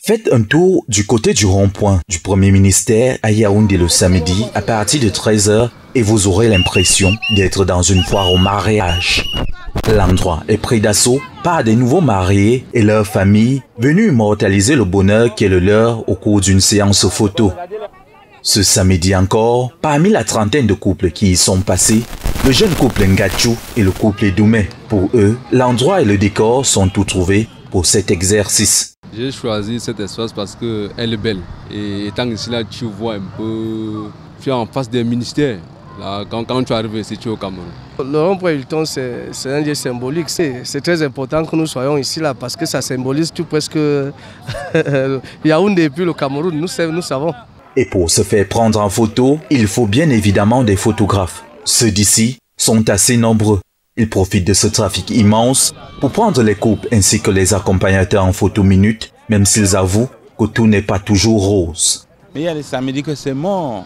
Faites un tour du côté du rond-point du Premier ministère à Yaoundé le samedi à partir de 13h et vous aurez l'impression d'être dans une foire au mariage. L'endroit est pris d'assaut par des nouveaux mariés et leurs familles venus immortaliser le bonheur qui est le leur au cours d'une séance photo. Ce samedi encore, parmi la trentaine de couples qui y sont passés, le jeune couple Ngachou et le couple Edoumé. Pour eux, l'endroit et le décor sont tout trouvés pour cet exercice. J'ai choisi cet espace parce qu'elle est belle. Et étant ici, là, tu vois un peu, tu es en face des ministères. Là, quand tu arrives ici, tu es au Cameroun. Le rond-point Hilton, c'est un lieu symbolique. C'est très important que nous soyons ici là parce que ça symbolise tout presque Yaoundé et puis le Cameroun, nous savons. Et pour se faire prendre en photo, il faut bien évidemment des photographes. Ceux d'ici sont assez nombreux. Ils profitent de ce trafic immense pour prendre les couples ainsi que les accompagnateurs en photo minute, même s'ils avouent que tout n'est pas toujours rose. Mais il y a des samedis que c'est mort.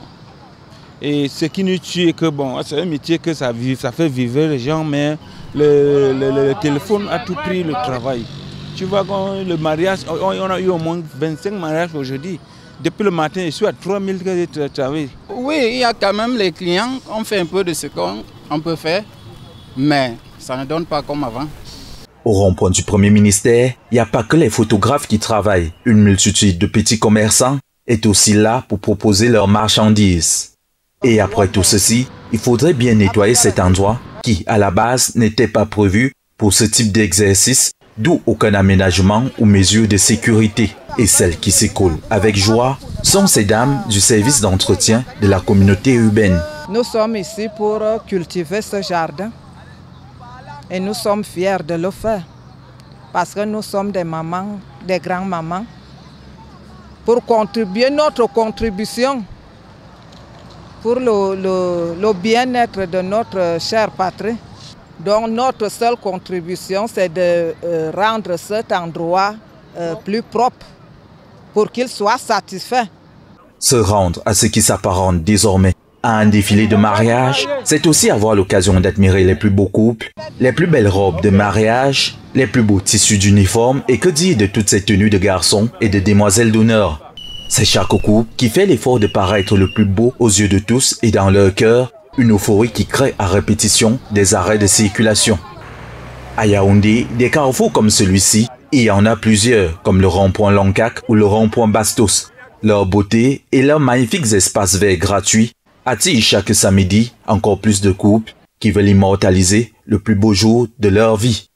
Et ce qui nous tue, que bon, c'est un métier que ça fait vivre les gens, mais le téléphone a tout pris le travail. Tu vois, le mariage, on a eu au moins 25 mariages aujourd'hui. Depuis le matin, je suis à 3000 que je travaille. Oui, il y a quand même les clients, on fait un peu de ce qu'on peut faire, mais ça ne donne pas comme avant. Au rond-point du Premier ministère, il n'y a pas que les photographes qui travaillent. Une multitude de petits commerçants est aussi là pour proposer leurs marchandises. Et après tout ceci, il faudrait bien nettoyer cet endroit qui, à la base, n'était pas prévu pour ce type d'exercice, d'où aucun aménagement ou mesure de sécurité. Et celles qui s'écoulent avec joie sont ces dames du service d'entretien de la communauté urbaine. Nous sommes ici pour cultiver ce jardin et nous sommes fiers de le faire parce que nous sommes des mamans, des grands-mamans, pour contribuer notre contribution pour le bien-être de notre chère patrie. Donc notre seule contribution, c'est de rendre cet endroit plus propre pour qu'il soit satisfait. Se rendre à ce qui s'apparente désormais à un défilé de mariage, c'est aussi avoir l'occasion d'admirer les plus beaux couples, les plus belles robes de mariage, les plus beaux tissus d'uniforme et que dire de toutes ces tenues de garçons et de demoiselles d'honneur. C'est chaque couple qui fait l'effort de paraître le plus beau aux yeux de tous et dans leur cœur, une euphorie qui crée à répétition des arrêts de circulation. À Yaoundé, des carrefours comme celui-ci, il y en a plusieurs, comme le rond-point Loncac ou le rond-point Bastos. Leur beauté et leurs magnifiques espaces verts gratuits attirent chaque samedi encore plus de couples qui veulent immortaliser le plus beau jour de leur vie.